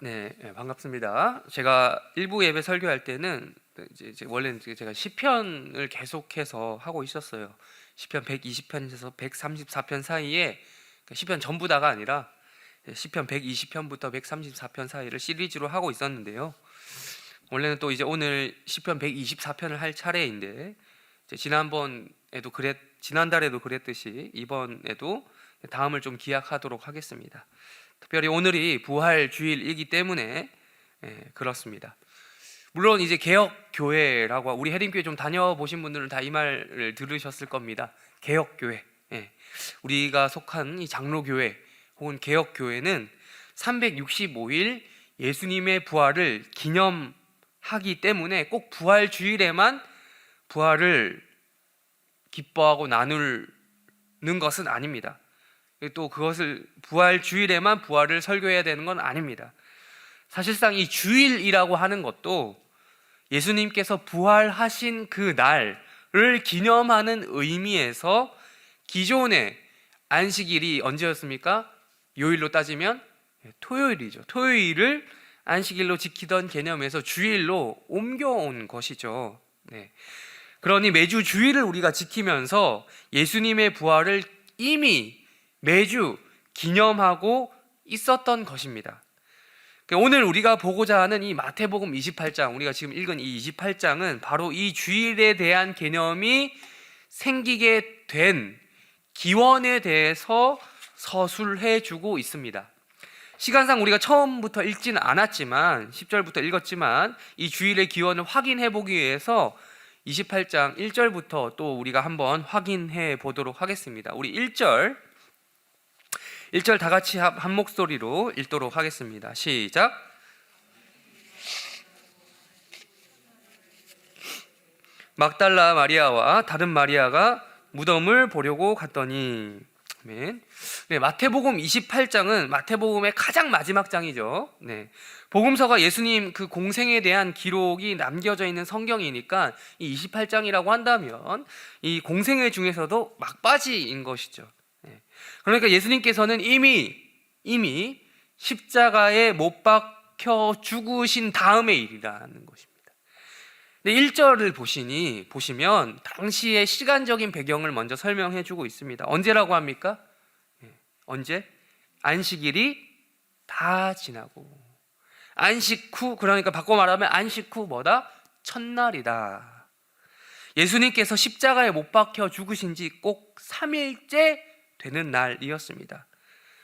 네, 반갑습니다. 제가 일부 예배 설교할 때는 이제 원래는 제가 시편을 계속해서 하고 있었어요. 시편 120편에서 134편 사이에, 시편 전부 다가 아니라 시편 120편부터 134편 사이를 시리즈로 하고 있었는데요. 원래는 또 이제 오늘 시편 124편을 할 차례인데, 이제 지난달에도 그랬듯이 이번에도 다음을 좀 기약하도록 하겠습니다. 특별히 오늘이 부활 주일이기 때문에 그렇습니다. 물론 이제 개혁교회라고, 우리 해림교회 좀 다녀보신 분들은 다 이 말을 들으셨을 겁니다. 개혁교회, 우리가 속한 이 장로교회 혹은 개혁교회는 365일 예수님의 부활을 기념하기 때문에 꼭 부활 주일에만 부활을 기뻐하고 나누는 것은 아닙니다. 또 그것을 부활 주일에만 부활을 설교해야 되는 건 아닙니다. 사실상 이 주일이라고 하는 것도 예수님께서 부활하신 그 날을 기념하는 의미에서, 기존의 안식일이 언제였습니까? 요일로 따지면 토요일이죠. 토요일을 안식일로 지키던 개념에서 주일로 옮겨온 것이죠. 그러니 매주 주일을 우리가 지키면서 예수님의 부활을 이미 매주 기념하고 있었던 것입니다. 오늘 우리가 보고자 하는 이 마태복음 28장, 우리가 지금 읽은 이 28장은 바로 이 주일에 대한 개념이 생기게 된 기원에 대해서 서술해 주고 있습니다. 시간상 우리가 처음부터 읽지는 않았지만, 10절부터 읽었지만, 이 주일의 기원을 확인해 보기 위해서 28장 1절부터 또 우리가 한번 확인해 보도록 하겠습니다. 우리 1절 다 같이 한 목소리로 읽도록 하겠습니다. 시작. 막달라 마리아와 다른 마리아가 무덤을 보려고 갔더니. 아멘. 마태복음 28장은 마태복음의 가장 마지막 장이죠. 복음서가 예수님 그 공생에 대한 기록이 남겨져 있는 성경이니까 이 28장이라고 한다면 이 공생애 중에서도 막바지인 것이죠. 그러니까 예수님께서는 이미 십자가에 못 박혀 죽으신 다음의 일이라는 것입니다. 1절을 보시면 당시의 시간적인 배경을 먼저 설명해 주고 있습니다. 언제라고 합니까? 언제? 안식일이 다 지나고, 안식 후, 그러니까 바꿔 말하면 안식 후 뭐다? 첫날이다. 예수님께서 십자가에 못 박혀 죽으신 지 꼭 3일째 되는 날이었습니다.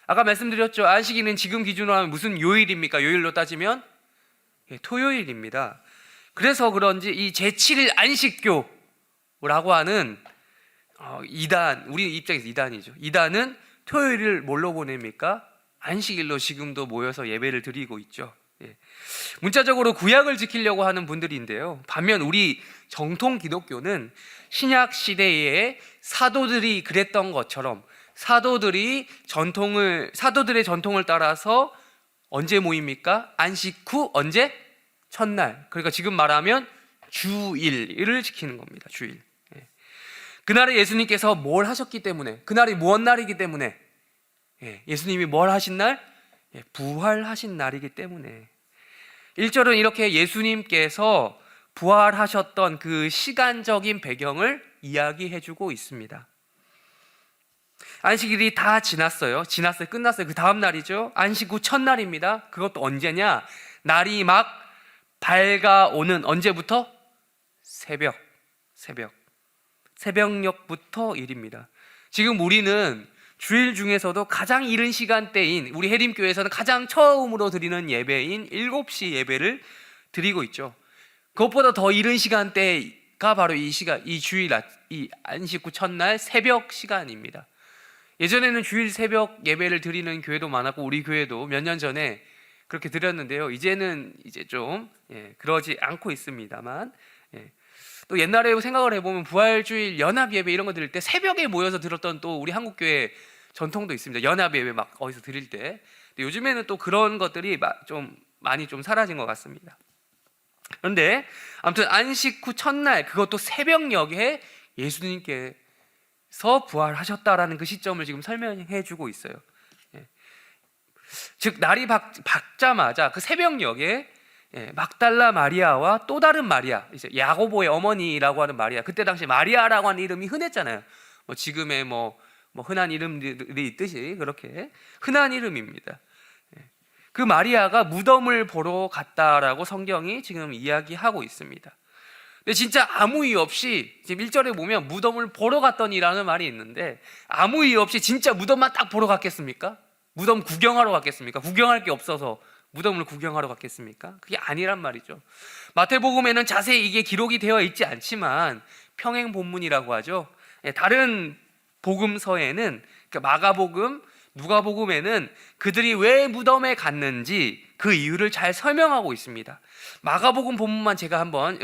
아까 말씀드렸죠. 안식일은 지금 기준으로 하면 무슨 요일입니까? 요일로 따지면 토요일입니다. 그래서 그런지 이 제7일 안식교라고 하는 이단, 우리 입장에서 이단이죠. 이단은 토요일을 뭘로 보냅니까? 안식일로 지금도 모여서 예배를 드리고 있죠. 문자적으로 구약을 지키려고 하는 분들인데요. 반면 우리 정통 기독교는 신약 시대에 사도들이 그랬던 것처럼 사도들의 전통을 따라서 언제 모입니까? 안식 후 언제? 첫날. 그러니까 지금 말하면 주일을 지키는 겁니다. 주일. 그날에 예수님께서 뭘 하셨기 때문에, 그날이 무엇 날이기 때문에, 예수님이 뭘 하신 날? 부활하신 날이기 때문에. 1절은 이렇게 예수님께서 부활하셨던 그 시간적인 배경을 이야기해주고 있습니다. 안식일이 다 지났어요. 끝났어요. 그 다음 날이죠. 안식 후 첫날입니다. 그것도 언제냐? 날이 막 밝아오는, 언제부터? 새벽녘부터 일입니다. 지금 우리는 주일 중에서도 가장 이른 시간대인, 우리 해림교회에서는 가장 처음으로 드리는 예배인 7시 예배를 드리고 있죠. 그것보다 더 이른 시간대가 바로 이 주일, 이 안식 후 첫날 새벽 시간입니다. 예전에는 주일 새벽 예배를 드리는 교회도 많았고, 우리 교회도 몇 년 전에 그렇게 드렸는데요. 이제는 좀 그러지 않고 있습니다만, 또 옛날에 생각을 해보면 부활주일 연합 예배 이런 거 드릴 때 새벽에 모여서 들었던 또 우리 한국교회 전통도 있습니다. 연합 예배 막 어디서 드릴 때. 근데 요즘에는 또 그런 것들이 좀 많이 좀 사라진 것 같습니다. 그런데 아무튼 안식 후 첫날, 그것도 새벽녘에 예수님께서 부활하셨다라는 그 시점을 지금 설명해 주고 있어요. 즉 날이 밝자마자 그 새벽녘에 막달라 마리아와 또 다른 마리아, 이제 야고보의 어머니라고 하는 마리아, 그때 당시 마리아라고 하는 이름이 흔했잖아요. 뭐 지금의 뭐 흔한 이름들이 있듯이 그렇게 흔한 이름입니다. 그 마리아가 무덤을 보러 갔다라고 성경이 지금 이야기하고 있습니다. 근데 진짜 아무 이유 없이 지금 1절에 보면 무덤을 보러 갔더니라는 말이 있는데, 아무 이유 없이 진짜 무덤만 딱 보러 갔겠습니까? 무덤 구경하러 갔겠습니까? 구경할 게 없어서 무덤을 구경하러 갔겠습니까? 그게 아니란 말이죠. 마태복음에는 자세히 이게 기록이 되어 있지 않지만 평행 본문이라고 하죠. 다른 복음서에는, 그러니까 마가복음, 누가복음에는 그들이 왜 무덤에 갔는지 그 이유를 잘 설명하고 있습니다. 마가복음 본문만 제가 한번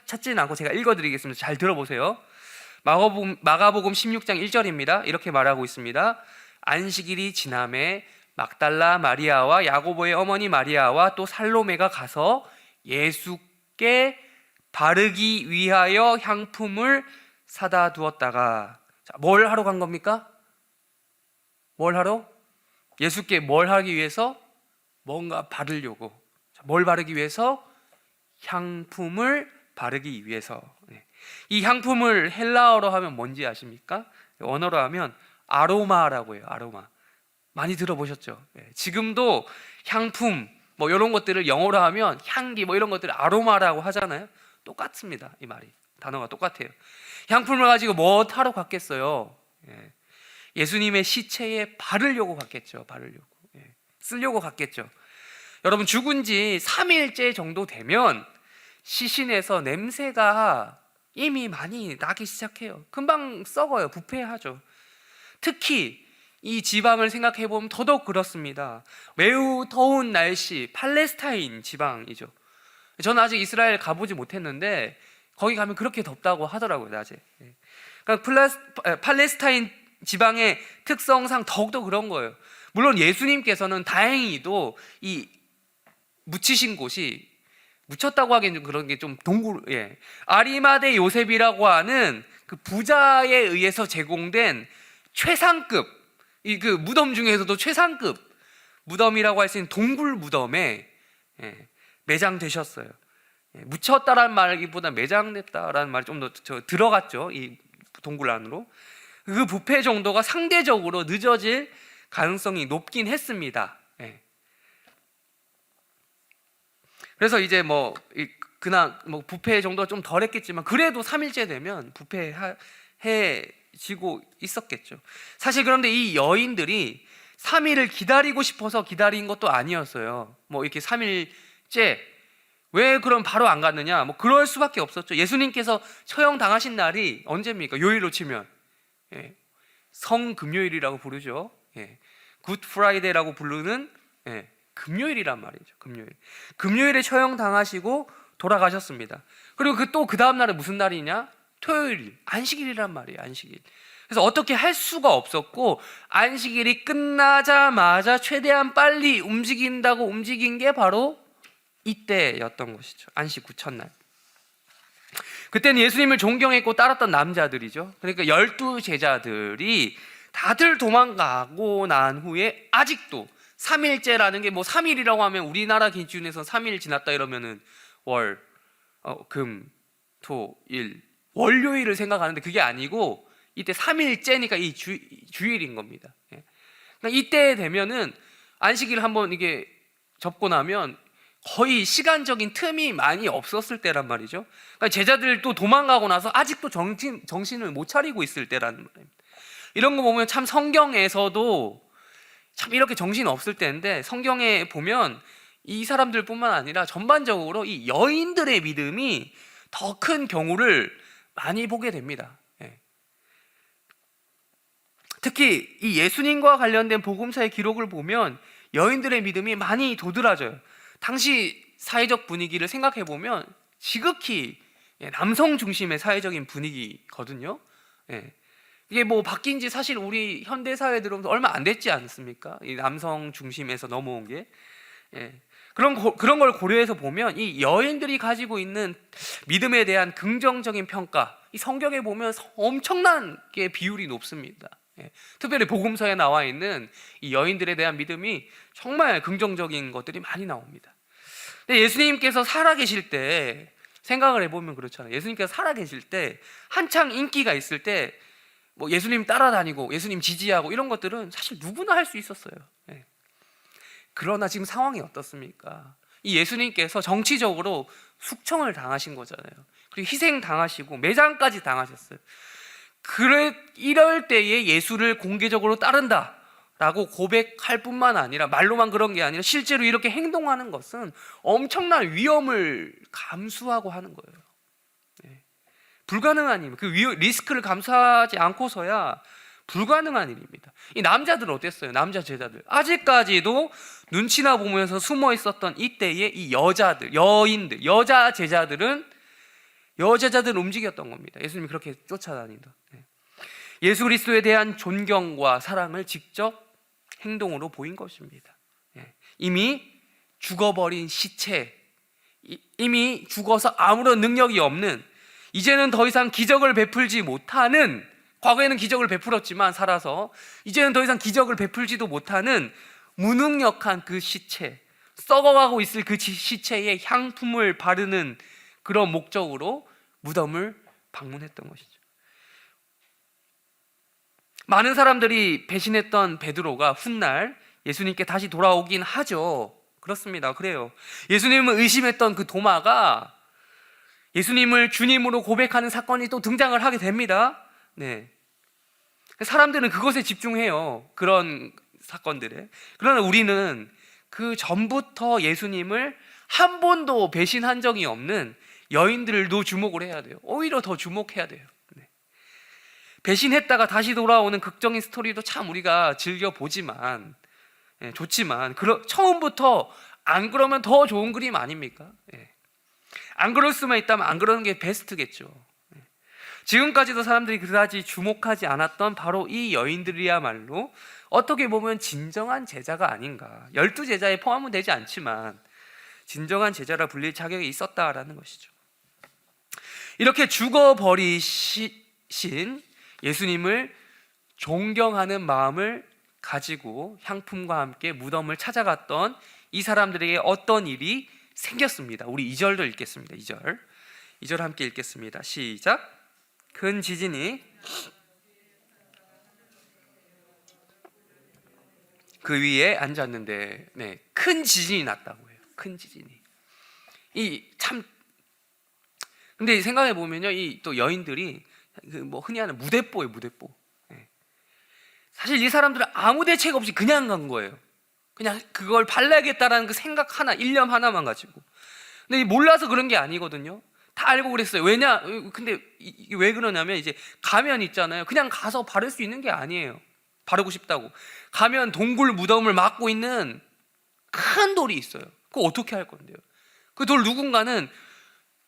찾지는 않고 제가 읽어드리겠습니다. 잘 들어보세요. 마가복음 16장 1절입니다. 이렇게 말하고 있습니다. 안식일이 지남에 막달라 마리아와 야고보의 어머니 마리아와 또 살로메가 가서 예수께 바르기 위하여 향품을 사다 두었다가, 자, 뭘 하러 간 겁니까? 뭘 하러? 예수께 뭘 하기 위해서? 뭔가 바르려고. 뭘 바르기 위해서? 향품을 바르기 위해서. 이 향품을 헬라어로 하면 뭔지 아십니까? 원어로 하면 아로마라고 해요. 아로마. 많이 들어보셨죠? 지금도 향품 뭐 이런 것들을 영어로 하면 향기 뭐 이런 것들을 아로마라고 하잖아요. 똑같습니다. 이 말이, 단어가 똑같아요. 향품을 가지고 뭐 하러 갔겠어요? 예수님의 시체에 바르려고 갔겠죠. 바르려고, 쓰려고 갔겠죠. 여러분, 죽은 지 3일째 정도 되면 시신에서 냄새가 이미 많이 나기 시작해요. 금방 썩어요. 부패하죠. 특히 이 지방을 생각해 보면 더더욱 그렇습니다. 매우 더운 날씨, 팔레스타인 지방이죠. 저는 아직 이스라엘 가보지 못했는데 거기 가면 그렇게 덥다고 하더라고요, 낮에. 그러니까 팔레스타인 지방의 특성상 더욱더 그런 거예요. 물론 예수님께서는 다행히도 이 묻히신 곳이, 묻혔다고 하기엔 좀 그런 게 좀 아리마대 요셉이라고 하는 그 부자에 의해서 제공된 최상급, 이 그 무덤 중에서도 최상급 무덤이라고 할 수 있는 동굴 무덤에 매장되셨어요. 묻혔다라는 말기보다 매장됐다라는 말이 좀 더 들어갔죠. 이 동굴 안으로. 그 부패 정도가 상대적으로 늦어질 가능성이 높긴 했습니다. 그래서 이제 그날 부패 정도가 좀 덜했겠지만 그래도 3일째 되면 부패해지고 있었겠죠. 사실 그런데 이 여인들이 3일을 기다리고 싶어서 기다린 것도 아니었어요. 이렇게 3일째 왜 그럼 바로 안 갔느냐? 그럴 수밖에 없었죠. 예수님께서 처형 당하신 날이 언제입니까? 요일로 치면 성금요일이라고 부르죠. 굿 프라이데이라고 부르는 금요일이란 말이죠. 금요일에 처형 당하시고 돌아가셨습니다. 그리고 그 다음 날은 무슨 날이냐? 토요일, 안식일이란 말이에요. 안식일. 그래서 어떻게 할 수가 없었고, 안식일이 끝나자마자 최대한 빨리 움직인다고 움직인 게 바로 이때였던 것이죠. 안식 후 첫날. 그때는 예수님을 존경했고 따랐던 남자들이죠. 그러니까 12제자들이 다들 도망가고 난 후에 아직도 3일째라는 게 3일이라고 하면 우리나라 기준에서 3일 지났다 이러면은 월, 금, 토, 일, 월요일을 생각하는데 그게 아니고 이때 3일째니까 이 주일인 겁니다. 그러니까 이때 되면은 안식일 한번 이게 접고 나면 거의 시간적인 틈이 많이 없었을 때란 말이죠. 그러니까 제자들도 도망가고 나서 아직도 정신을 못 차리고 있을 때라는 말입니다. 이런 거 보면 참 성경에서도 참 이렇게 정신 없을 때인데, 성경에 보면 이 사람들뿐만 아니라 전반적으로 이 여인들의 믿음이 더 큰 경우를 많이 보게 됩니다. 특히 이 예수님과 관련된 복음서의 기록을 보면 여인들의 믿음이 많이 도드라져요. 당시 사회적 분위기를 생각해 보면 지극히 남성 중심의 사회적인 분위기거든요. 이게 바뀐 지 사실 우리 현대 사회에 들어오면서 얼마 안 됐지 않습니까? 이 남성 중심에서 넘어온 게. 그런 걸 고려해서 보면 이 여인들이 가지고 있는 믿음에 대한 긍정적인 평가, 이 성경에 보면 엄청나게 비율이 높습니다. 예. 특별히 복음서에 나와 있는 이 여인들에 대한 믿음이 정말 긍정적인 것들이 많이 나옵니다. 근데 예수님께서 살아계실 때 생각을 해보면 그렇잖아요. 예수님께서 살아계실 때 한창 인기가 있을 때 뭐 예수님 따라다니고 예수님 지지하고 이런 것들은 사실 누구나 할 수 있었어요. 예. 그러나 지금 상황이 어떻습니까? 이 예수님께서 정치적으로 숙청을 당하신 거잖아요. 그리고 희생 당하시고 매장까지 당하셨어요. 이럴 때에 예수를 공개적으로 따른다 라고 고백할 뿐만 아니라, 말로만 그런 게 아니라 실제로 이렇게 행동하는 것은 엄청난 위험을 감수하고 하는 거예요. 불가능한 일, 그 리스크를 감수하지 않고서야 불가능한 일입니다. 이 남자들은 어땠어요? 남자 제자들 아직까지도 눈치나 보면서 숨어 있었던 이때의 이 여인들, 여자 제자들은 움직였던 겁니다. 예수님이 그렇게 쫓아다닌다. 예수 그리스도에 대한 존경과 사랑을 직접 행동으로 보인 것입니다. 이미 죽어버린 시체, 이미 죽어서 아무런 능력이 없는, 이제는 더 이상 기적을 베풀지 못하는, 과거에는 기적을 베풀었지만 살아서 이제는 더 이상 기적을 베풀지도 못하는 무능력한 그 시체, 썩어가고 있을 그 시체에 향품을 바르는 그런 목적으로 무덤을 방문했던 것이죠. 많은 사람들이 배신했던 베드로가 훗날 예수님께 다시 돌아오긴 하죠. 그렇습니다. 그래요. 예수님을 의심했던 그 도마가 예수님을 주님으로 고백하는 사건이 또 등장을 하게 됩니다. 네. 사람들은 그것에 집중해요. 그런 사건들에. 그러나 우리는 그 전부터 예수님을 한 번도 배신한 적이 없는 여인들도 주목을 해야 돼요. 오히려 더 주목해야 돼요. 네. 배신했다가 다시 돌아오는 극적인 스토리도 참 우리가 즐겨보지만, 좋지만 처음부터 안 그러면 더 좋은 그림 아닙니까? 안 그럴 수만 있다면 안 그러는 게 베스트겠죠. 지금까지도 사람들이 그다지 주목하지 않았던 바로 이 여인들이야말로 어떻게 보면 진정한 제자가 아닌가. 12제자에 포함은 되지 않지만 진정한 제자라 불릴 자격이 있었다라는 것이죠. 이렇게 죽어버리신 예수님을 존경하는 마음을 가지고 향품과 함께 무덤을 찾아갔던 이 사람들에게 어떤 일이 생겼습니다. 우리 2절도 읽겠습니다. 2절 함께 읽겠습니다. 시작. 큰 지진이 그 위에 앉았는데, 큰 지진이 났다고 해요. 큰 지진이. 근데 생각해 보면요, 이 또 여인들이 뭐 흔히 하는 무대뽀예요, 무대뽀. 사실 이 사람들은 아무 대책 없이 그냥 간 거예요. 그냥 그걸 발라야겠다라는 그 생각 하나, 일념 하나만 가지고. 근데 몰라서 그런 게 아니거든요. 다 알고 그랬어요. 근데 이게 왜 그러냐면, 이제 가면 있잖아요. 그냥 가서 바를 수 있는 게 아니에요. 바르고 싶다고. 가면 동굴 무덤을 막고 있는 큰 돌이 있어요. 그거 어떻게 할 건데요? 그 돌 누군가는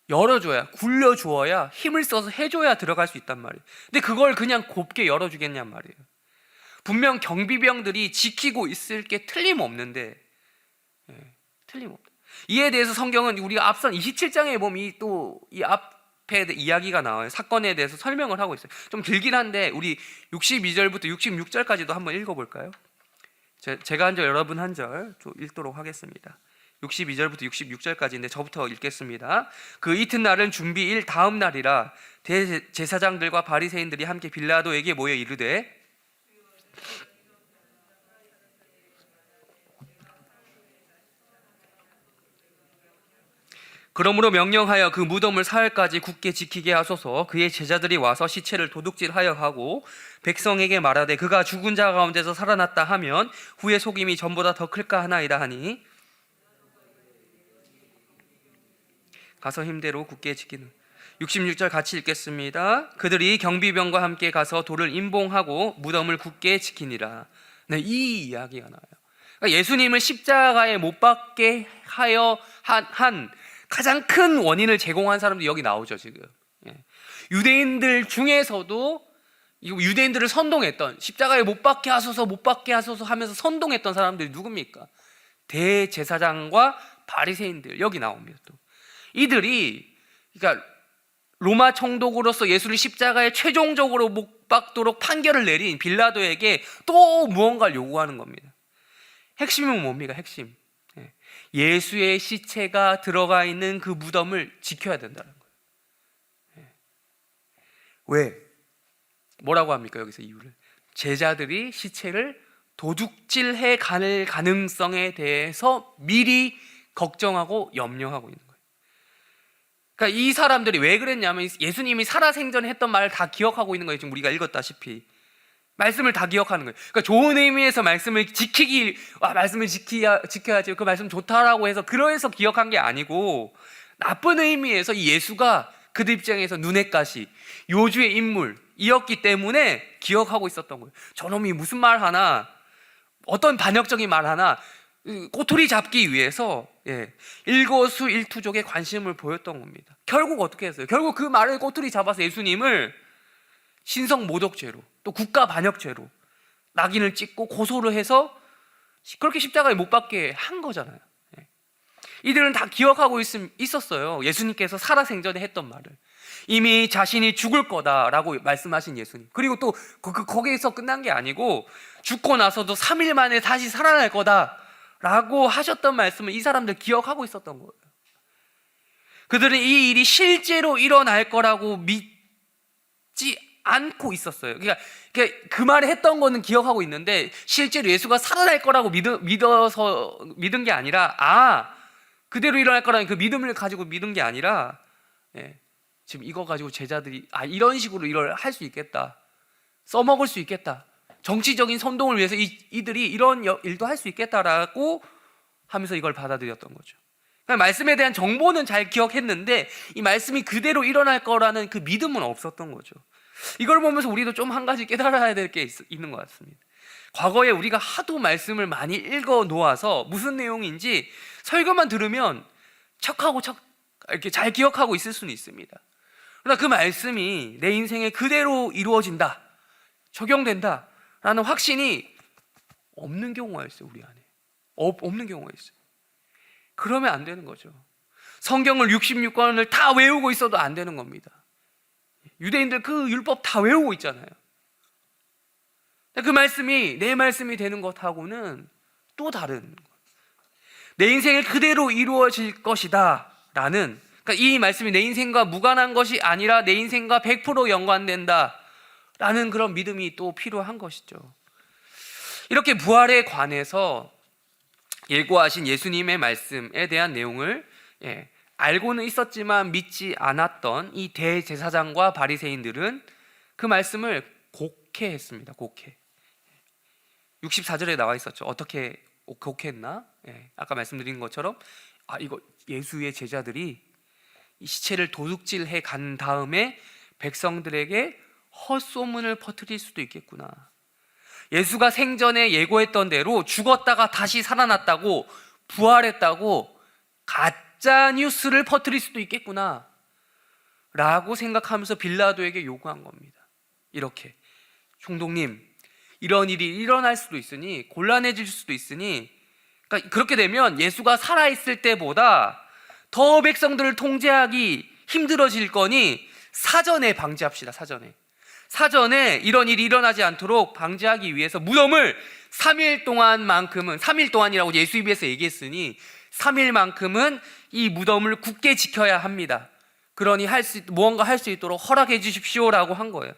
열어줘야, 굴려주어야, 힘을 써서 해줘야 들어갈 수 있단 말이에요. 근데 그걸 그냥 곱게 열어주겠냔 말이에요. 분명 경비병들이 지키고 있을 게 틀림없는데, 틀림없다. 이에 대해서 성경은 우리가 앞선 27장에 보면 또 이 앞에 이야기가 나와요. 사건에 대해서 설명을 하고 있어요. 좀 길긴 한데 우리 62절부터 66절까지도 한번 읽어볼까요? 제가 한 절, 여러분 한 절 읽도록 하겠습니다. 62절부터 66절까지인데 저부터 읽겠습니다. 그 이튿날은 준비일 다음 날이라 대제사장들과 바리새인들이 함께 빌라도에게 모여 이르되, 그러므로 명령하여 그 무덤을 사흘까지 굳게 지키게 하소서. 그의 제자들이 와서 시체를 도둑질하여 하고 백성에게 말하되 그가 죽은 자 가운데서 살아났다 하면 후에 속임이 전보다 더 클까 하나이다 하니, 가서 힘대로 굳게 지키는. 66절 같이 읽겠습니다. 그들이 경비병과 함께 가서 돌을 임봉하고 무덤을 굳게 지키니라. 네, 이 이야기가 나와요. 그러니까 예수님을 십자가에 못 박게 하여 한 가장 큰 원인을 제공한 사람들이 여기 나오죠. 지금 유대인들 중에서도 유대인들을 선동했던, 십자가에 못 박게 하소서 못 박게 하소서 하면서 선동했던 사람들이 누굽니까? 대제사장과 바리새인들, 여기 나옵니다. 또 이들이, 그러니까 로마 총독으로서 예수를 십자가에 최종적으로 못 못 박도록 판결을 내린 빌라도에게 또 무언가를 요구하는 겁니다. 핵심은 뭡니까? 핵심. 예수의 시체가 들어가 있는 그 무덤을 지켜야 된다는 거예요. 왜? 뭐라고 합니까? 여기서 이유를. 제자들이 시체를 도둑질해 갈 가능성에 대해서 미리 걱정하고 염려하고 있는 거예요. 그러니까 이 사람들이 왜 그랬냐면 예수님이 살아생전에 했던 말을 다 기억하고 있는 거예요. 지금 우리가 읽었다시피 말씀을 다 기억하는 거예요. 그러니까 좋은 의미에서 말씀을 말씀을 지켜야지, 그 말씀 좋다라고 해서 그래서 기억한 게 아니고, 나쁜 의미에서 이 예수가 그들 입장에서 눈엣 가시, 요주의 인물이었기 때문에 기억하고 있었던 거예요. 저놈이 무슨 말 하나, 어떤 반역적인 말 하나 꼬투리 잡기 위해서 일거수일투족에 관심을 보였던 겁니다. 결국 어떻게 했어요? 결국 그 말을 꼬투리 잡아서 예수님을 신성모독죄로, 또 국가반역죄로 낙인을 찍고 고소를 해서 그렇게 십자가에 못 박게 한 거잖아요. 이들은 다 기억하고 있었어요. 예수님께서 살아생전에 했던 말을. 이미 자신이 죽을 거다라고 말씀하신 예수님. 그리고 또 거기에서 끝난 게 아니고 죽고 나서도 3일 만에 다시 살아날 거다라고 하셨던 말씀을 이 사람들 기억하고 있었던 거예요. 그들은 이 일이 실제로 일어날 거라고 믿지 않고 있었어요. 그러니까 그 말을 했던 거는 기억하고 있는데 실제로 예수가 살아날 거라고 믿어서 믿은 게 아니라, 그대로 일어날 거라는 그 믿음을 가지고 믿은 게 아니라, 지금 이거 가지고 제자들이 이런 식으로 이걸 할 수 있겠다, 써먹을 수 있겠다, 정치적인 선동을 위해서 이들이 이런 일도 할 수 있겠다라고 하면서 이걸 받아들였던 거죠. 그러니까 말씀에 대한 정보는 잘 기억했는데 이 말씀이 그대로 일어날 거라는 그 믿음은 없었던 거죠. 이걸 보면서 우리도 좀 한 가지 깨달아야 될 게 있는 것 같습니다. 과거에 우리가 하도 말씀을 많이 읽어 놓아서 무슨 내용인지 설교만 들으면 이렇게 잘 기억하고 있을 수는 있습니다. 그러나 그 말씀이 내 인생에 그대로 이루어진다, 적용된다 라는 확신이 없는 경우가 있어요. 우리 안에 없는 경우가 있어요. 그러면 안 되는 거죠. 성경을 66권을 다 외우고 있어도 안 되는 겁니다. 유대인들 그 율법 다 외우고 있잖아요. 그 말씀이 내 말씀이 되는 것하고는 또 다른 거예요. 내 인생에 그대로 이루어질 것이다 라는, 그러니까 이 말씀이 내 인생과 무관한 것이 아니라 내 인생과 100% 연관된다 라는 그런 믿음이 또 필요한 것이죠. 이렇게 부활에 관해서 예고하신 예수님의 말씀에 대한 내용을 알고는 있었지만 믿지 않았던 이 대제사장과 바리새인들은 그 말씀을 곡해했습니다. 곡해. 64절에 나와 있었죠. 어떻게 곡해했나? 아까 말씀드린 것처럼 이거 예수의 제자들이 이 시체를 도둑질해 간 다음에 백성들에게 헛소문을 퍼뜨릴 수도 있겠구나. 예수가 생전에 예고했던 대로 죽었다가 다시 살아났다고, 부활했다고 가짜 뉴스를 퍼뜨릴 수도 있겠구나 라고 생각하면서 빌라도에게 요구한 겁니다. 이렇게, 총독님, 이런 일이 일어날 수도 있으니, 곤란해질 수도 있으니, 그러니까 그렇게 되면 예수가 살아있을 때보다 더 백성들을 통제하기 힘들어질 거니 사전에 방지합시다. 사전에 이런 일이 일어나지 않도록 방지하기 위해서 무덤을 3일 동안이라고 예수 입에서 얘기했으니 3일만큼은 이 무덤을 굳게 지켜야 합니다. 그러니 무언가 할 수 있도록 허락해 주십시오라고 한 거예요.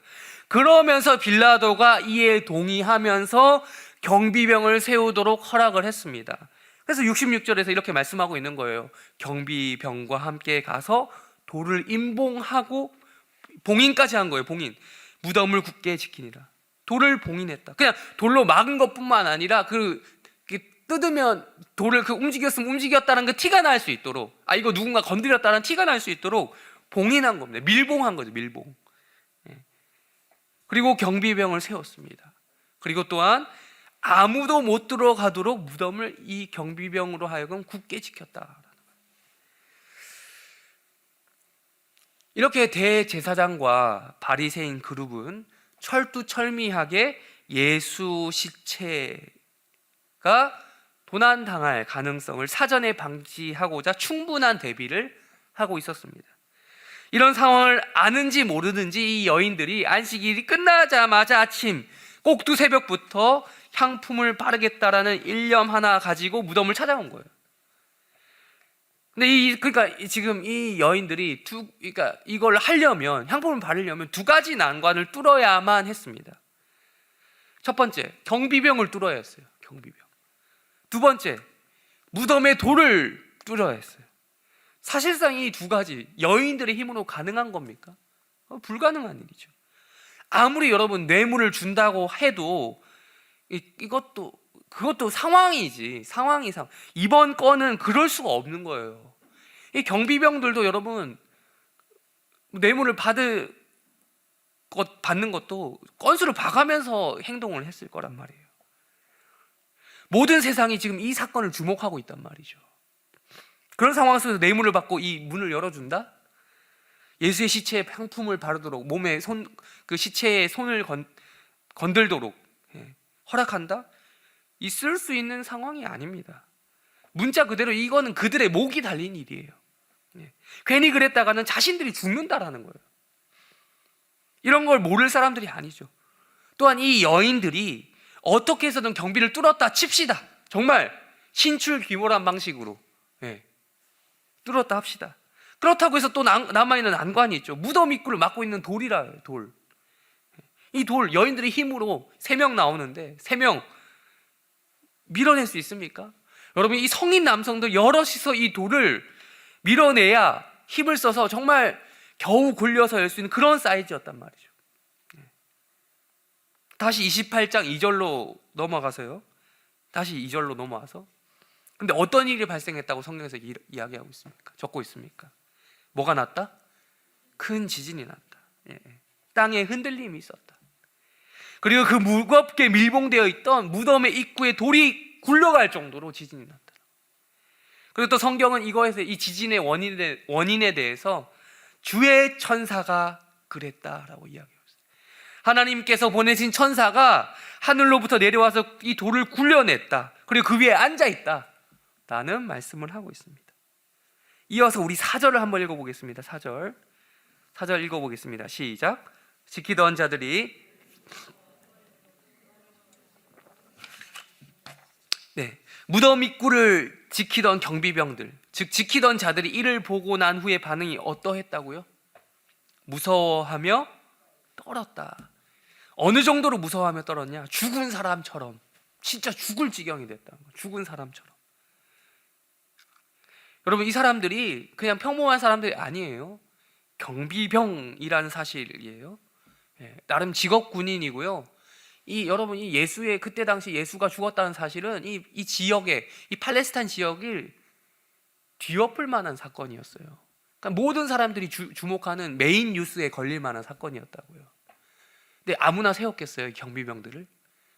그러면서 빌라도가 이에 동의하면서 경비병을 세우도록 허락을 했습니다. 그래서 66절에서 이렇게 말씀하고 있는 거예요. 경비병과 함께 가서 돌을 임봉하고, 봉인까지 한 거예요. 봉인. 무덤을 굳게 지키니라. 돌을 봉인했다. 그냥 돌로 막은 것뿐만 아니라 뜯으면 돌을 움직였으면 움직였다는 그 티가 날 수 있도록, 이거 누군가 건드렸다는 티가 날 수 있도록 봉인한 겁니다. 밀봉한 거죠. 밀봉. 그리고 경비병을 세웠습니다. 그리고 또한 아무도 못 들어가도록 무덤을 이 경비병으로 하여금 굳게 지켰다. 이렇게 대제사장과 바리새인 그룹은 철두철미하게 예수 시체가 도난당할 가능성을 사전에 방지하고자 충분한 대비를 하고 있었습니다. 이런 상황을 아는지 모르는지 이 여인들이 안식일이 끝나자마자 아침 꼭두 새벽부터 향품을 바르겠다라는 일념 하나 가지고 무덤을 찾아온 거예요. 근데 그러니까 지금 이 여인들이 그러니까 이걸 하려면, 향품을 바르려면 두 가지 난관을 뚫어야만 했습니다. 첫 번째, 경비병을 뚫어야 했어요. 경비병. 두 번째, 무덤의 돌을 뚫어야 했어요. 사실상 이 두 가지 여인들의 힘으로 가능한 겁니까? 불가능한 일이죠. 아무리 여러분 뇌물을 준다고 해도 그것도 상황이지. 상황이상. 이번 건은 그럴 수가 없는 거예요. 이 경비병들도 여러분 뇌물을 받는 것도 건수를 봐가면서 행동을 했을 거란 말이에요. 모든 세상이 지금 이 사건을 주목하고 있단 말이죠. 그런 상황 속에서 뇌물을 받고 이 문을 열어준다? 예수의 시체에 향품을 바르도록 몸에 그 시체에 손을 건들도록 허락한다? 있을 수 있는 상황이 아닙니다. 문자 그대로 이거는 그들의 목이 달린 일이에요. 괜히 그랬다가는 자신들이 죽는다라는 거예요. 이런 걸 모를 사람들이 아니죠. 또한 이 여인들이 어떻게 해서든 경비를 뚫었다 칩시다. 정말 신출귀몰한 방식으로 뚫었다 합시다. 그렇다고 해서 또 남아있는 난관이 있죠. 무덤 입구를 막고 있는 돌이라요. 돌. 이 돌, 여인들의 힘으로 3명 나오는데 3명 밀어낼 수 있습니까? 여러분, 이 성인 남성들 여럿이서 이 돌을 밀어내야 힘을 써서 정말 겨우 굴려서 열 수 있는 그런 사이즈였단 말이죠. 다시 28장 2절로 넘어가서요. 다시 2절로 넘어와서. 근데 어떤 일이 발생했다고 성경에서 이야기하고 있습니까? 적고 있습니까? 뭐가 났다? 큰 지진이 났다. 땅에 흔들림이 있었다. 그리고 그 무겁게 밀봉되어 있던 무덤의 입구에 돌이 굴러갈 정도로 지진이 났다. 그리고 또 성경은 이거에서 이 지진의 원인에 대해서 주의 천사가 그랬다라고 이야기하고 있어요. 하나님께서 보내신 천사가 하늘로부터 내려와서 이 돌을 굴려냈다. 그리고 그 위에 앉아있다 라는 말씀을 하고 있습니다. 이어서 우리 4절을 한번 읽어보겠습니다. 4절 읽어보겠습니다. 시작. 지키던 자들이 무덤 입구를 지키던 경비병들, 즉 지키던 자들이 이를 보고 난 후에 반응이 어떠했다고요? 무서워하며 떨었다. 어느 정도로 무서워하며 떨었냐? 죽은 사람처럼, 진짜 죽을 지경이 됐다. 죽은 사람처럼. 여러분, 이 사람들이 그냥 평범한 사람들이 아니에요. 경비병이라는 사실이에요. 나름 직업 군인이고요. 여러분이 예수의 그때 당시 예수가 죽었다는 사실은 이 지역에, 이 팔레스타인 지역을 뒤엎을 만한 사건이었어요. 그러니까 모든 사람들이 주목하는 메인 뉴스에 걸릴 만한 사건이었다고요. 근데 아무나 세웠겠어요, 경비병들을?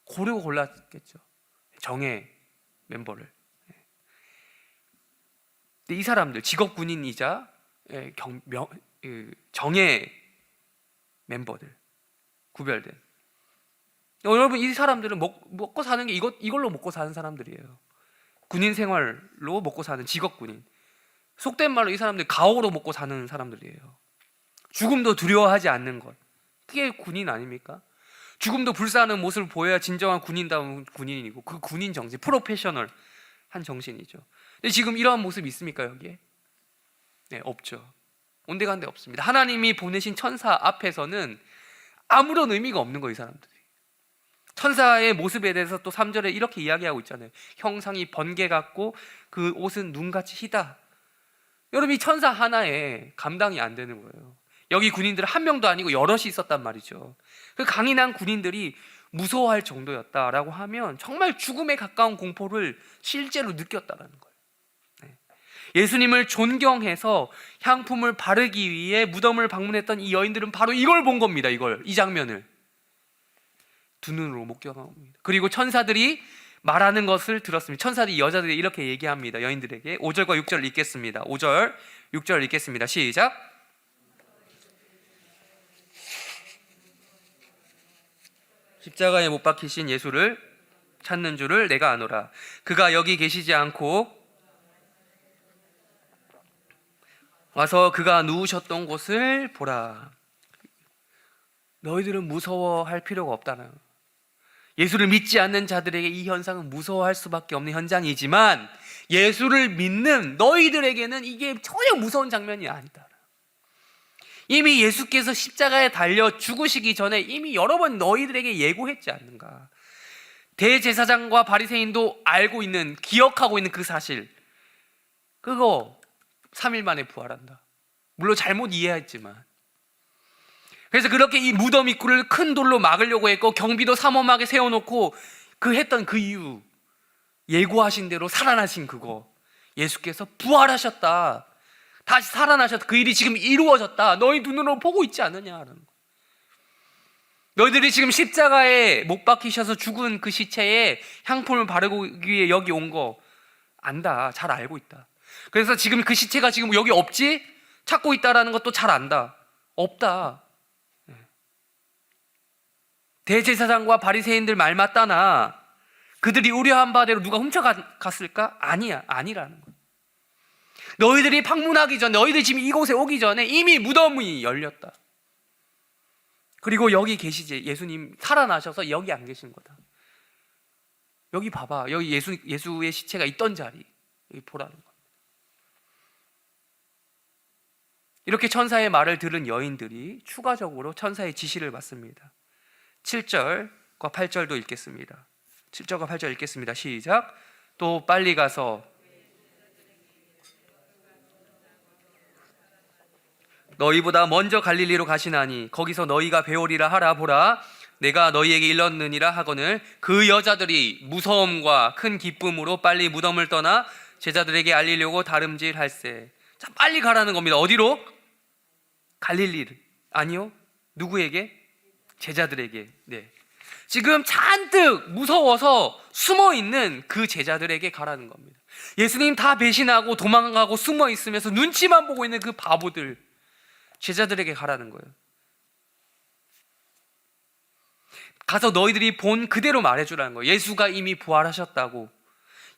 고르고 골랐겠죠. 정예 멤버를. 근데 이 사람들 직업 군인이자 정예 멤버들, 구별된. 여러분, 이 사람들은 먹고 사는 게 이걸로 먹고 사는 사람들이에요. 군인 생활로 먹고 사는 직업 군인. 속된 말로 이 사람들 가오로 먹고 사는 사람들이에요. 죽음도 두려워하지 않는 것. 그게 군인 아닙니까? 죽음도 불사하는 모습을 보여야 진정한 군인다운 군인이고, 그 군인 정신, 프로페셔널 한 정신이죠. 근데 지금 이러한 모습이 있습니까, 여기에? 네, 없죠. 온데간데 없습니다. 하나님이 보내신 천사 앞에서는 아무런 의미가 없는 거예요, 이 사람들이. 천사의 모습에 대해서 또 3절에 이렇게 이야기하고 있잖아요. 형상이 번개 같고 그 옷은 눈같이 희다. 여러분, 이 천사 하나에 감당이 안 되는 거예요. 여기 군인들은 한 명도 아니고 여럿이 있었단 말이죠. 그 강인한 군인들이 무서워할 정도였다라고 하면 정말 죽음에 가까운 공포를 실제로 느꼈다라는 거예요. 예수님을 존경해서 향품을 바르기 위해 무덤을 방문했던 이 여인들은 바로 이걸 본 겁니다. 이 장면을 두 눈으로 목격한 겁니다. 그리고 천사들이 말하는 것을 들었습니다. 천사들이 여자들이 이렇게 얘기합니다. 여인들에게 5절과 6절을 읽겠습니다. 5절, 6절 읽겠습니다. 시작. 십자가에 못 박히신 예수를 찾는 줄을 내가 아노라. 그가 여기 계시지 않고 와서 그가 누우셨던 곳을 보라. 너희들은 무서워할 필요가 없다는, 예수를 믿지 않는 자들에게 이 현상은 무서워할 수밖에 없는 현장이지만 예수를 믿는 너희들에게는 이게 전혀 무서운 장면이 아니다. 이미 예수께서 십자가에 달려 죽으시기 전에 이미 여러 번 너희들에게 예고했지 않는가. 대제사장과 바리새인도 알고 있는, 기억하고 있는 그 사실, 그거 3일 만에 부활한다. 물론 잘못 이해했지만. 그래서 그렇게 이 무덤 입구를 큰 돌로 막으려고 했고 경비도 삼엄하게 세워놓고 그 했던 그 이유, 예고하신 대로 살아나신 그거, 예수께서 부활하셨다, 다시 살아나셨다, 그 일이 지금 이루어졌다, 너희 눈으로 보고 있지 않느냐라는 거. 너희들이 지금 십자가에 못 박히셔서 죽은 그 시체에 향품을 바르기 위해 여기 온 거 안다, 잘 알고 있다. 그래서 지금 그 시체가 지금 여기 없지? 찾고 있다라는 것도 잘 안다. 없다. 대제사장과 바리새인들 말 맞다나 그들이 우려한 바대로 누가 훔쳐갔을까? 아니야, 아니라는 거야. 너희들이 방문하기 전에, 너희들이 지금 이곳에 오기 전에 이미 무덤이 열렸다. 그리고 여기 계시지, 예수님 살아나셔서 여기 안 계신 거다. 여기 봐봐, 여기 예수의 시체가 있던 자리, 여기 보라는 거야. 이렇게 천사의 말을 들은 여인들이 추가적으로 천사의 지시를 받습니다. 7절과 8절도 읽겠습니다. 7절과 8절 읽겠습니다. 시작. 또 빨리 가서 너희보다 먼저 갈릴리로 가시나니 거기서 너희가 배우리라 하라. 보라, 내가 너희에게 일렀느니라 하거늘 그 여자들이 무서움과 큰 기쁨으로 빨리 무덤을 떠나 제자들에게 알리려고 다름질할세. 자, 빨리 가라는 겁니다. 어디로? 갈릴리를. 아니요, 누구에게? 제자들에게. 네. 지금 잔뜩 무서워서 숨어 있는 그 제자들에게 가라는 겁니다. 예수님 다 배신하고 도망가고 숨어 있으면서 눈치만 보고 있는 그 바보들, 제자들에게 가라는 거예요. 가서 너희들이 본 그대로 말해주라는 거예요. 예수가 이미 부활하셨다고.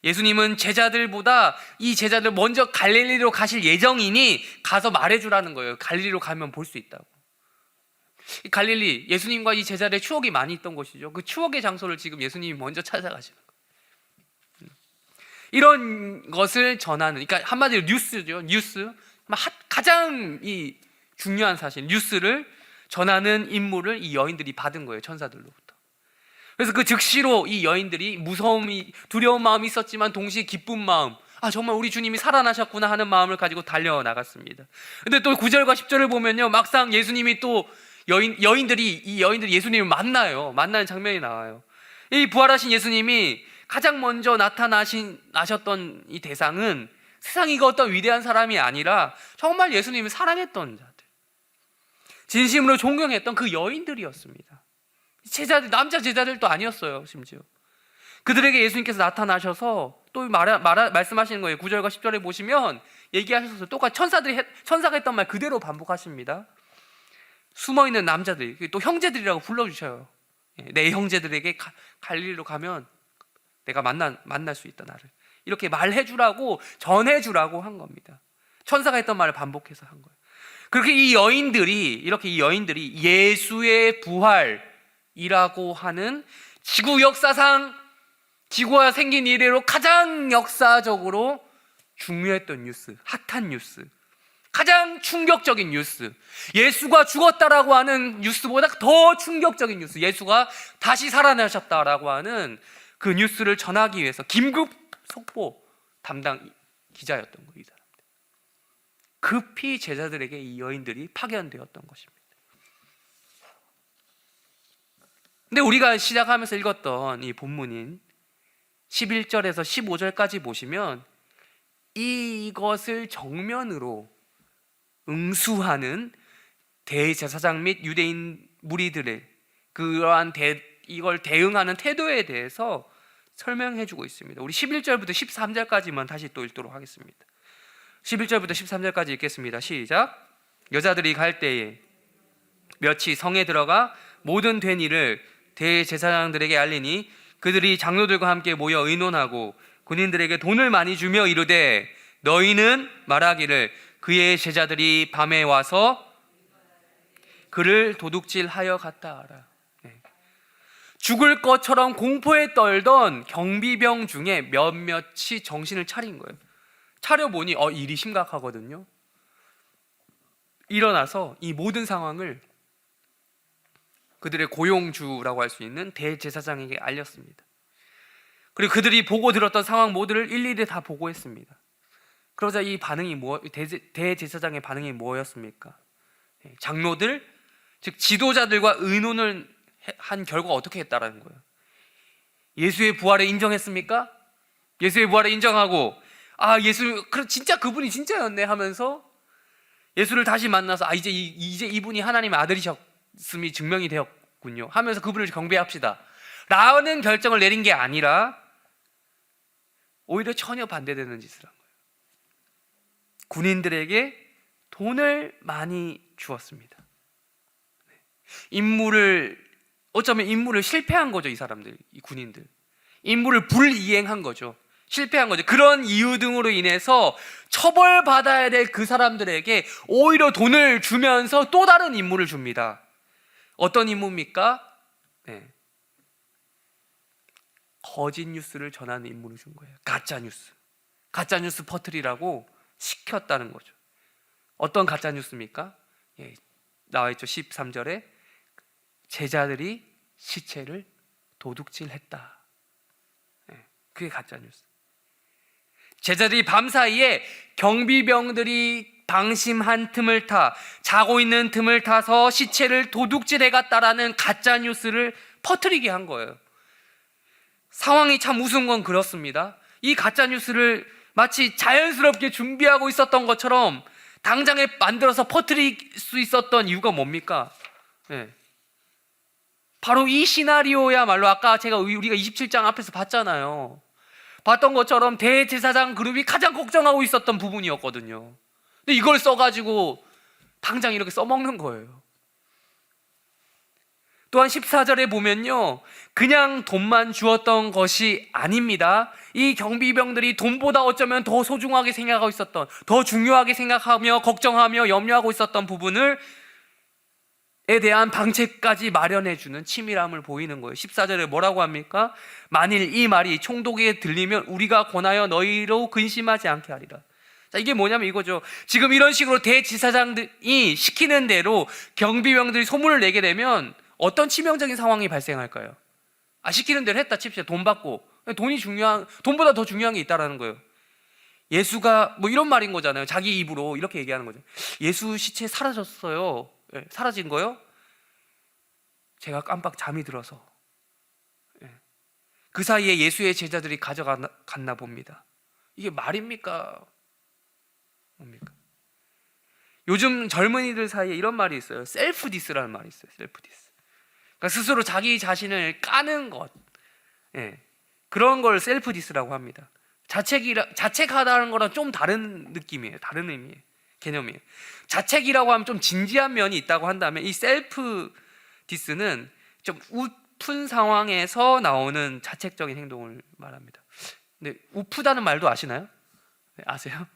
예수님은 제자들보다 이 제자들 먼저 갈릴리로 가실 예정이니 가서 말해주라는 거예요. 갈릴리로 가면 볼 수 있다고. 갈릴리, 예수님과 이 제자들의 추억이 많이 있던 곳이죠. 그 추억의 장소를 지금 예수님이 먼저 찾아가시는 거예요. 이런 것을 전하는, 그러니까 한마디로 뉴스죠. 뉴스, 가장 이 중요한 사실, 뉴스를 전하는 임무를 이 여인들이 받은 거예요, 천사들로부터. 그래서 그 즉시로 이 여인들이 무서움이, 두려운 마음이 있었지만 동시에 기쁜 마음, 아, 정말 우리 주님이 살아나셨구나 하는 마음을 가지고 달려나갔습니다. 근데 또 9절과 10절을 보면요, 막상 예수님이 또 이 여인들이 예수님을 만나는 장면이 나와요. 이 부활하신 예수님이 가장 먼저 나타나셨던 이 대상은 세상이 어떤 위대한 사람이 아니라 정말 예수님을 사랑했던 자들, 진심으로 존경했던 그 여인들이었습니다. 제자들, 남자 제자들도 아니었어요. 심지어 그들에게 예수님께서 나타나셔서 또 말씀하시는 거예요. 9절과 10절에 보시면 얘기하셔서 똑같이 천사가 했던 말 그대로 반복하십니다. 숨어있는 남자들, 또 형제들이라고 불러주셔요. 내 형제들에게 갈릴리로 가면 내가 만날 수 있다, 나를. 이렇게 말해주라고, 전해주라고 한 겁니다. 천사가 했던 말을 반복해서 한 거예요. 그렇게 이 여인들이 예수의 부활이라고 하는 지구 역사상, 지구가 생긴 이래로 가장 역사적으로 중요했던 뉴스, 핫한 뉴스, 가장 충격적인 뉴스, 예수가 죽었다라고 하는 뉴스보다 더 충격적인 뉴스, 예수가 다시 살아나셨다라고 하는 그 뉴스를 전하기 위해서 긴급 속보 담당 기자였던 거예요, 이 사람들. 급히 제자들에게 이 여인들이 파견되었던 것입니다. 근데 우리가 시작하면서 읽었던 이 본문인 11절에서 15절까지 보시면 이것을 정면으로 응수하는 대제사장 및 유대인 무리들의 그러한 이걸 대응하는 태도에 대해서 설명해 주고 있습니다. 우리 11절부터 13절까지만 다시 또 읽도록 하겠습니다. 11절부터 13절까지 읽겠습니다. 시작. 여자들이 갈 때에 몇이 성에 들어가 모든 된 일을 대제사장들에게 알리니 그들이 장로들과 함께 모여 의논하고 군인들에게 돈을 많이 주며 이르되 너희는 말하기를 그의 제자들이 밤에 와서 그를 도둑질하여 갔다 하라. 죽을 것처럼 공포에 떨던 경비병 중에 몇몇이 정신을 차린 거예요. 차려보니 일이 심각하거든요. 일어나서 이 모든 상황을 그들의 고용주라고 할 수 있는 대제사장에게 알렸습니다. 그리고 그들이 보고 들었던 상황 모두를 일일이 다 보고했습니다. 그러자 이 반응이 대제사장의 반응이 뭐였습니까? 장로들, 즉 지도자들과 의논을 한 결과 어떻게 했다라는 거예요. 예수의 부활을 인정했습니까? 예수의 부활을 인정하고 예수 진짜 그분이 진짜였네 하면서 예수를 다시 만나서 이제 이분이 하나님의 아들이셨음이 증명이 되었군요 하면서 그분을 경배합시다 라는 결정을 내린 게 아니라 오히려 전혀 반대되는 짓을 한 거예요. 군인들에게 돈을 많이 주었습니다. 어쩌면 임무를 실패한 거죠. 이 사람들, 이 군인들 임무를 불이행한 거죠. 실패한 거죠. 그런 이유 등으로 인해서 처벌받아야 될 그 사람들에게 오히려 돈을 주면서 또 다른 임무를 줍니다. 어떤 임무입니까? 거짓 뉴스를 전하는 임무를 준 거예요. 가짜 뉴스 퍼뜨리라고 시켰다는 거죠. 어떤 가짜 뉴스입니까? 나와 있죠. 13절에 제자들이 시체를 도둑질했다. 그게 가짜 뉴스. 제자들이 밤사이에 경비병들이 방심한 틈을 타 자고 있는 틈을 타서 시체를 도둑질해 갔다라는 가짜 뉴스를 퍼뜨리게 한 거예요. 상황이 참 우스운 건 그렇습니다. 이 가짜 뉴스를 마치 자연스럽게 준비하고 있었던 것처럼 당장에 만들어서 퍼뜨릴 수 있었던 이유가 뭡니까? 바로 이 시나리오야말로 아까 우리가 27장 앞에서 봤잖아요. 봤던 것처럼 대제사장 그룹이 가장 걱정하고 있었던 부분이었거든요. 근데 이걸 써가지고 당장 이렇게 써먹는 거예요. 또한 14절에 보면요, 그냥 돈만 주었던 것이 아닙니다. 이 경비병들이 돈보다 어쩌면 더 소중하게 생각하고 있었던, 더 중요하게 생각하며 걱정하며 염려하고 있었던 부분을 에 대한 방책까지 마련해주는 치밀함을 보이는 거예요. 14절에 뭐라고 합니까? 만일 이 말이 총독에게 들리면 우리가 권하여 너희로 근심하지 않게 하리라. 자, 이게 뭐냐면 이거죠. 지금 이런 식으로 대지사장들이 시키는 대로 경비병들이 소문을 내게 되면 어떤 치명적인 상황이 발생할까요? 시키는 대로 했다 칩시다. 돈 받고. 돈보다 더 중요한 게 있다라는 거예요. 예수가 이런 말인 거잖아요. 자기 입으로 이렇게 얘기하는 거죠. 예수 시체 사라졌어요. 사라진 거요? 제가 깜빡 잠이 들어서 그 사이에 예수의 제자들이 가져갔나 봅니다. 이게 말입니까? 뭡니까? 요즘 젊은이들 사이에 이런 말이 있어요. 셀프 디스라는 말이 있어요. 셀프 디스. 그러니까 스스로 자기 자신을 까는 것, 그런 걸 셀프 디스라고 합니다. 자책하다는 거랑 좀 다른 느낌이에요. 다른 의미예요. 개념이에요. 자책이라고 하면 좀 진지한 면이 있다고 한다면 이 셀프 디스는 좀 우픈 상황에서 나오는 자책적인 행동을 말합니다. 근데 우프다는 말도 아시나요? 아세요?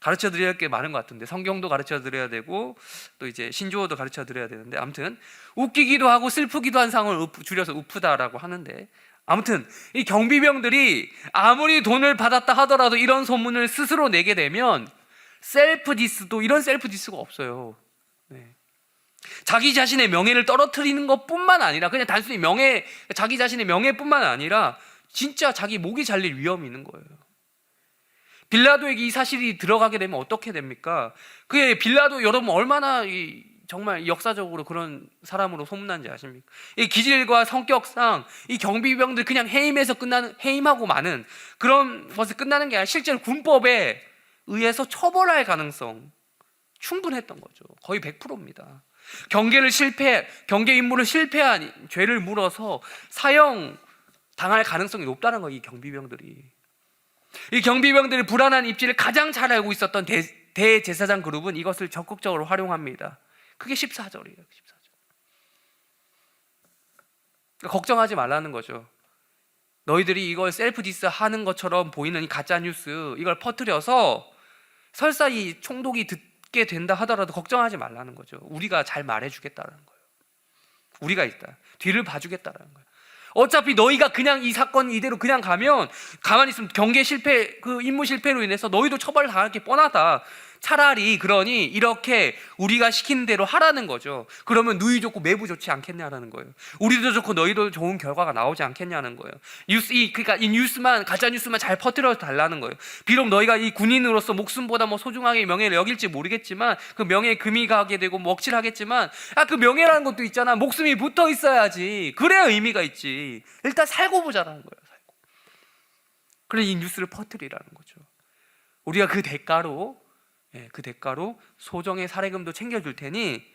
가르쳐 드려야 할 게 많은 것 같은데 성경도 가르쳐 드려야 되고 또 이제 신조어도 가르쳐 드려야 되는데 아무튼 웃기기도 하고 슬프기도 한 상황을 줄여서 우프다라고 하는데 아무튼 이 경비병들이 아무리 돈을 받았다 하더라도 이런 소문을 스스로 내게 되면 셀프 디스도 이런 셀프 디스가 없어요. 자기 자신의 명예를 떨어뜨리는 것뿐만 아니라 그냥 단순히 자기 자신의 명예뿐만 아니라 진짜 자기 목이 잘릴 위험이 있는 거예요. 빌라도에게 이 사실이 들어가게 되면 어떻게 됩니까? 빌라도 여러분 얼마나 정말 역사적으로 그런 사람으로 소문난지 아십니까? 이 기질과 성격상 이 경비병들 그냥 해임하고 마는 그런 것에 끝나는 게 아니라 실제로 군법에 의해서 처벌할 가능성 충분했던 거죠. 거의 100%입니다. 경계 임무를 실패한 죄를 물어서 사형 당할 가능성이 높다는 거예요. 이 경비병들이 불안한 입지를 가장 잘 알고 있었던 대제사장 그룹은 이것을 적극적으로 활용합니다. 그게 14절이에요. 14절. 그러니까 걱정하지 말라는 거죠. 너희들이 이걸 셀프 디스 하는 것처럼 보이는 이 가짜 뉴스 이걸 퍼뜨려서 설사 이 총독이 듣게 된다 하더라도 걱정하지 말라는 거죠. 우리가 잘 말해주겠다는 거예요. 우리가 있다, 뒤를 봐주겠다는 거예요. 어차피 너희가 그냥 이 사건 이대로 그냥 가면 가만히 있으면 경계 실패, 그 임무 실패로 인해서 너희도 처벌당할 게 뻔하다. 차라리 그러니 이렇게 우리가 시키는 대로 하라는 거죠. 그러면 누이 좋고 매부 좋지 않겠냐라는 거예요. 우리도 좋고 너희도 좋은 결과가 나오지 않겠냐는 거예요. 그러니까 이 뉴스만, 가짜 뉴스만 잘 퍼뜨려 달라는 거예요. 비록 너희가 이 군인으로서 목숨보다 뭐 소중하게 명예를 여길지 모르겠지만, 그 명예에 금이 가게 되고 먹칠하겠지만, 그 명예라는 것도 있잖아. 목숨이 붙어 있어야지. 그래야 의미가 있지. 일단 살고 보자라는 거예요. 살고. 그래 이 뉴스를 퍼뜨리라는 거죠. 우리가 그 대가로 소정의 사례금도 챙겨줄 테니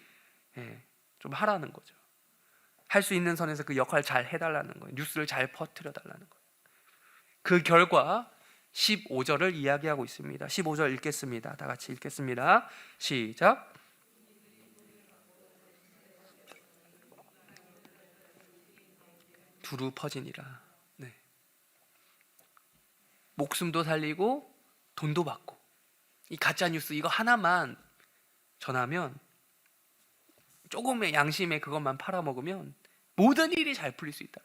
좀 하라는 거죠. 할 수 있는 선에서 그 역할 잘 해달라는 거예요. 뉴스를 잘 퍼뜨려 달라는 거예요. 그 결과 15절을 이야기하고 있습니다. 15절 읽겠습니다. 다 같이 읽겠습니다. 시작. 두루 퍼지니라. 네. 목숨도 살리고 돈도 받고, 이 가짜 뉴스 이거 하나만 전하면, 조금의 양심에 그것만 팔아먹으면 모든 일이 잘 풀릴 수 있다.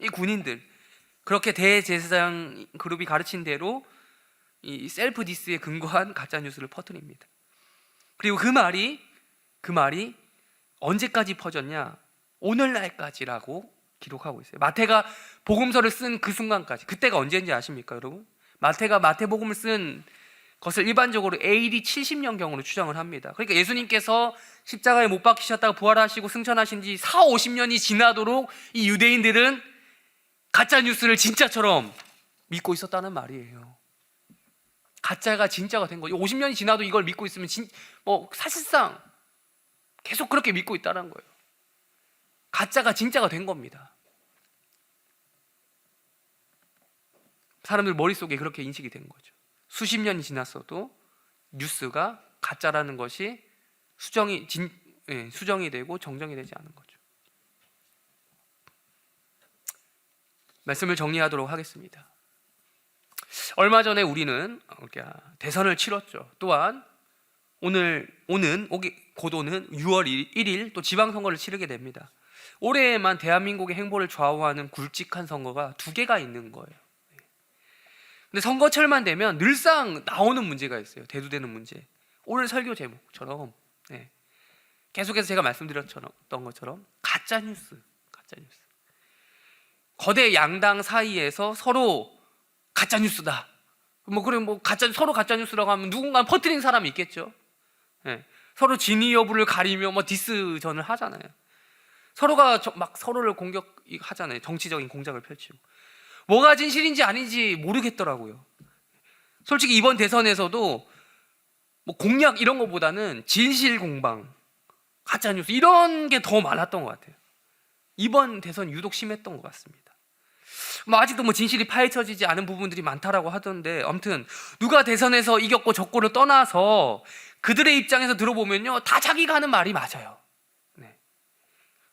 이 군인들 그렇게 대제사장 그룹이 가르친 대로 이 셀프 디스에 근거한 가짜 뉴스를 퍼뜨립니다. 그리고 그 말이 언제까지 퍼졌냐? 오늘날까지라고 기록하고 있어요. 마태가 복음서를 쓴 그 순간까지. 그때가 언제인지 아십니까, 여러분? 마태가 마태복음을 쓴 것을 일반적으로 AD 70년경으로 추정을 합니다. 그러니까 예수님께서 십자가에 못 박히셨다가 부활하시고 승천하신 지 4, 50년이 지나도록 이 유대인들은 가짜 뉴스를 진짜처럼 믿고 있었다는 말이에요. 가짜가 진짜가 된 거죠. 50년이 지나도 이걸 믿고 있으면 사실상 계속 그렇게 믿고 있다는 거예요. 가짜가 진짜가 된 겁니다. 사람들 머릿속에 그렇게 인식이 된 거죠. 수십 년이 지났어도 뉴스가 가짜라는 것이 수정이 되고 정정이 되지 않은 거죠. 말씀을 정리하도록 하겠습니다. 얼마 전에 우리는 대선을 치렀죠. 또한 곧 오는 6월 1일 또 지방선거를 치르게 됩니다. 올해에만 대한민국의 행보를 좌우하는 굵직한 선거가 2개가 있는 거예요. 근데 선거철만 되면 늘상 나오는 문제가 있어요. 대두되는 문제. 오늘 설교 제목처럼 계속해서 제가 말씀드렸던 것처럼 가짜 뉴스. 거대 양당 사이에서 서로 가짜 뉴스다. 서로 가짜 뉴스라고 하면 누군가 퍼뜨린 사람이 있겠죠. 서로 진위 여부를 가리며 디스전을 하잖아요. 서로가 막 서로를 공격하잖아요. 정치적인 공작을 펼치고. 뭐가 진실인지 아닌지 모르겠더라고요. 솔직히 이번 대선에서도 공약 이런 것보다는 진실 공방, 가짜 뉴스 이런 게 더 많았던 것 같아요. 이번 대선 유독 심했던 것 같습니다. 아직도 진실이 파헤쳐지지 않은 부분들이 많다라고 하던데, 아무튼 누가 대선에서 이겼고 졌고를 떠나서 그들의 입장에서 들어보면요, 다 자기가 하는 말이 맞아요.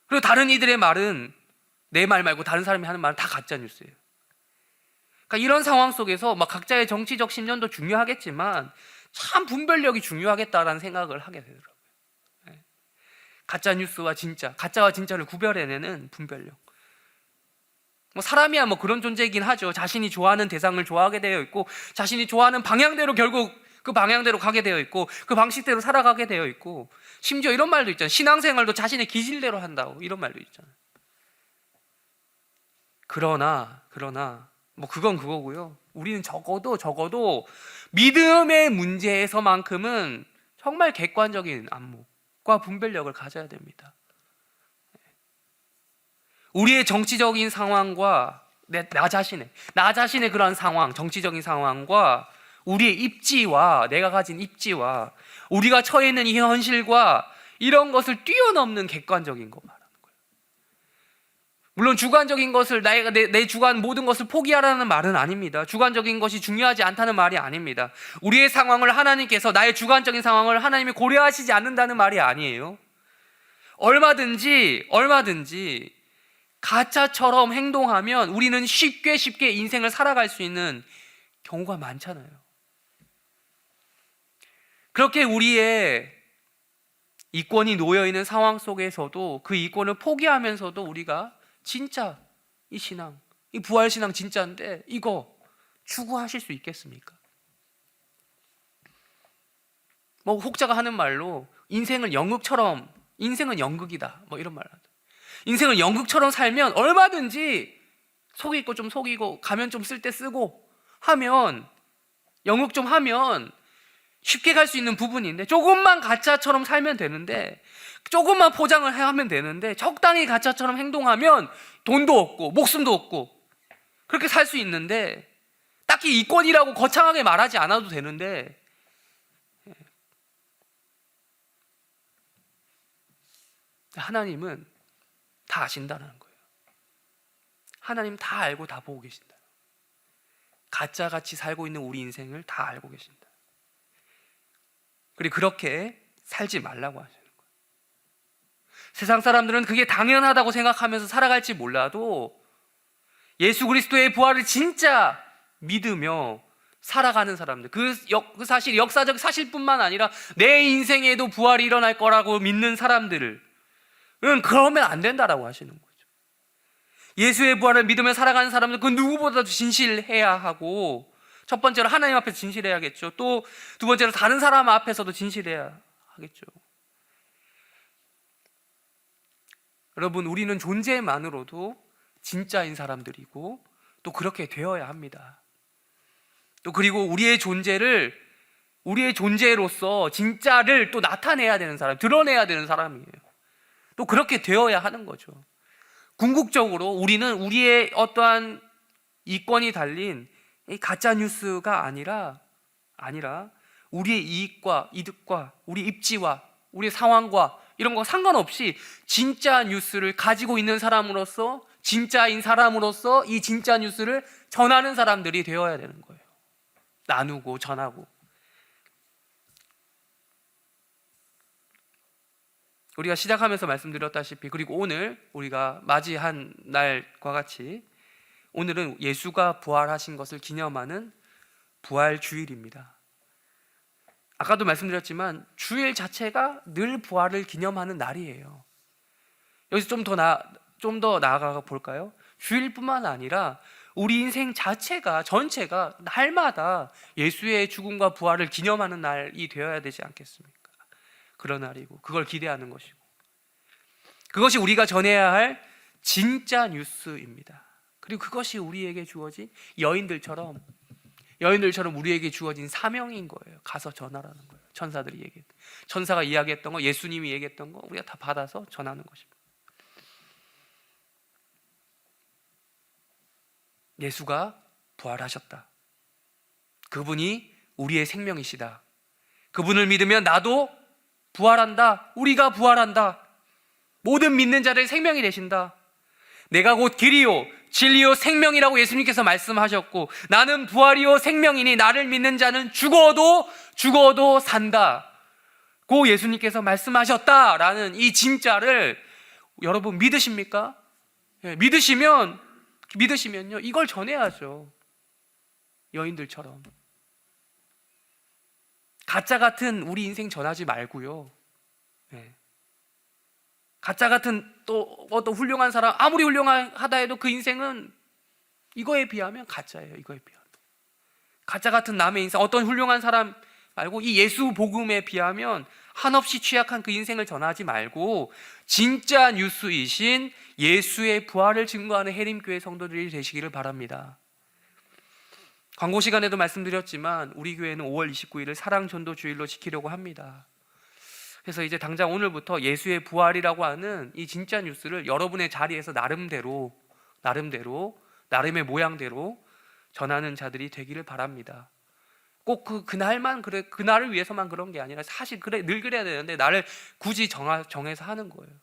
그리고 다른 이들의 말은, 내 말 말고 다른 사람이 하는 말은 다 가짜 뉴스예요. 그러니까 이런 상황 속에서 각자의 정치적 신념도 중요하겠지만 참 분별력이 중요하겠다라는 생각을 하게 되더라고요. 가짜 뉴스와 진짜, 가짜와 진짜를 구별해내는 분별력. 사람이야 그런 존재이긴 하죠. 자신이 좋아하는 대상을 좋아하게 되어 있고, 자신이 좋아하는 방향대로 결국 그 방향대로 가게 되어 있고, 그 방식대로 살아가게 되어 있고, 심지어 이런 말도 있잖아요. 신앙생활도 자신의 기질대로 한다고, 이런 말도 있잖아요. 그러나 그건 그거고요. 우리는 적어도 믿음의 문제에서만큼은 정말 객관적인 안목과 분별력을 가져야 됩니다. 우리의 정치적인 상황과 나 자신의 그러한 상황, 정치적인 상황과 우리의 입지와, 내가 가진 입지와 우리가 처해 있는 이 현실과 이런 것을 뛰어넘는 객관적인 거 말하는 거예요. 물론 주관적인 것을, 내 주관 모든 것을 포기하라는 말은 아닙니다. 주관적인 것이 중요하지 않다는 말이 아닙니다. 우리의 상황을 하나님께서, 나의 주관적인 상황을 하나님이 고려하시지 않는다는 말이 아니에요. 얼마든지 가짜처럼 행동하면 우리는 쉽게 인생을 살아갈 수 있는 경우가 많잖아요. 그렇게 우리의 이권이 놓여 있는 상황 속에서도 그 이권을 포기하면서도 우리가 진짜 이 신앙, 이 부활 신앙 진짜인데 이거 추구하실 수 있겠습니까? 뭐 혹자가 하는 말로 인생은 연극이다, 뭐 이런 말 하죠. 인생을 연극처럼 살면 얼마든지 속일 거 좀 속이고 가면 좀 쓸 때 쓰고 하면, 연극 좀 하면 쉽게 갈 수 있는 부분인데, 조금만 가짜처럼 살면 되는데, 조금만 포장을 하면 되는데, 적당히 가짜처럼 행동하면 돈도 없고 목숨도 없고 그렇게 살 수 있는데, 딱히 이권이라고 거창하게 말하지 않아도 되는데, 하나님은 다 아신다는 거예요. 하나님 다 알고 다 보고 계신다. 가짜같이 살고 있는 우리 인생을 다 알고 계신다. 그리고 그렇게 살지 말라고 하시는 거예요. 세상 사람들은 그게 당연하다고 생각하면서 살아갈지 몰라도 예수 그리스도의 부활을 진짜 믿으며 살아가는 사람들, 그 사실, 역사적 사실뿐만 아니라 내 인생에도 부활이 일어날 거라고 믿는 사람들은 그러면 안 된다라고 하시는 거예요. 예수의 부활을 믿으며 살아가는 사람은 그 누구보다도 진실해야 하고, 첫 번째로 하나님 앞에서 진실해야겠죠. 또 두 번째로 다른 사람 앞에서도 진실해야 하겠죠. 여러분, 우리는 존재만으로도 진짜인 사람들이고 또 그렇게 되어야 합니다. 또 그리고 우리의 존재로서 진짜를 또 나타내야 되는 사람, 드러내야 되는 사람이에요. 또 그렇게 되어야 하는 거죠. 궁극적으로 우리는 우리의 어떠한 이권이 달린 이 가짜 뉴스가 아니라 우리의 이익과 이득과 우리 입지와 우리 상황과 이런 거 상관없이 진짜 뉴스를 가지고 있는 사람으로서, 진짜인 사람으로서 이 진짜 뉴스를 전하는 사람들이 되어야 되는 거예요. 나누고 전하고. 우리가 시작하면서 말씀드렸다시피, 그리고 오늘 우리가 맞이한 날과 같이 오늘은 예수가 부활하신 것을 기념하는 부활 주일입니다. 아까도 말씀드렸지만 주일 자체가 늘 부활을 기념하는 날이에요. 여기서 좀 더 나아가 볼까요? 주일뿐만 아니라 우리 인생 자체가, 전체가 날마다 예수의 죽음과 부활을 기념하는 날이 되어야 되지 않겠습니까? 그런 날이고, 그걸 기대하는 것이고, 그것이 우리가 전해야 할 진짜 뉴스입니다. 그리고 그것이 우리에게 주어진 여인들처럼 우리에게 주어진 사명인 거예요. 가서 전하라는 거예요. 천사가 이야기했던 거, 예수님이 얘기했던 거 우리가 다 받아서 전하는 것입니다. 예수가 부활하셨다. 그분이 우리의 생명이시다. 그분을 믿으면 나도 부활한다. 우리가 부활한다. 모든 믿는 자들의 생명이 되신다. 내가 곧 길이요 진리요 생명이라고 예수님께서 말씀하셨고, 나는 부활이요 생명이니 나를 믿는 자는 죽어도 산다 고 예수님께서 말씀하셨다라는 이 진짜를 여러분 믿으십니까? 예, 믿으시면요 이걸 전해야죠. 여인들처럼 가짜 같은 우리 인생 전하지 말고요. 예. 가짜 같은 또 어떤 훌륭한 사람, 아무리 훌륭하다 해도 그 인생은 이거에 비하면 가짜예요. 이거에 비하면 가짜 같은 남의 인생, 어떤 훌륭한 사람 말고 이 예수 복음에 비하면 한없이 취약한 그 인생을 전하지 말고 진짜 뉴스이신 예수의 부활을 증거하는 해림교회 성도들이 되시기를 바랍니다. 광고 시간에도 말씀드렸지만 우리 교회는 5월 29일을 사랑전도주일로 지키려고 합니다. 그래서 이제 당장 오늘부터 예수의 부활이라고 하는 이 진짜 뉴스를 여러분의 자리에서 나름의 모양대로 전하는 자들이 되기를 바랍니다. 꼭 그날을 위해서만 그런 게 아니라 사실 늘 그래야 되는데 나를 굳이 정해서 하는 거예요.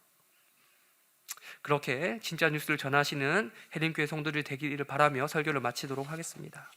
그렇게 진짜 뉴스를 전하시는 해림교회 성도들이 되기를 바라며 설교를 마치도록 하겠습니다.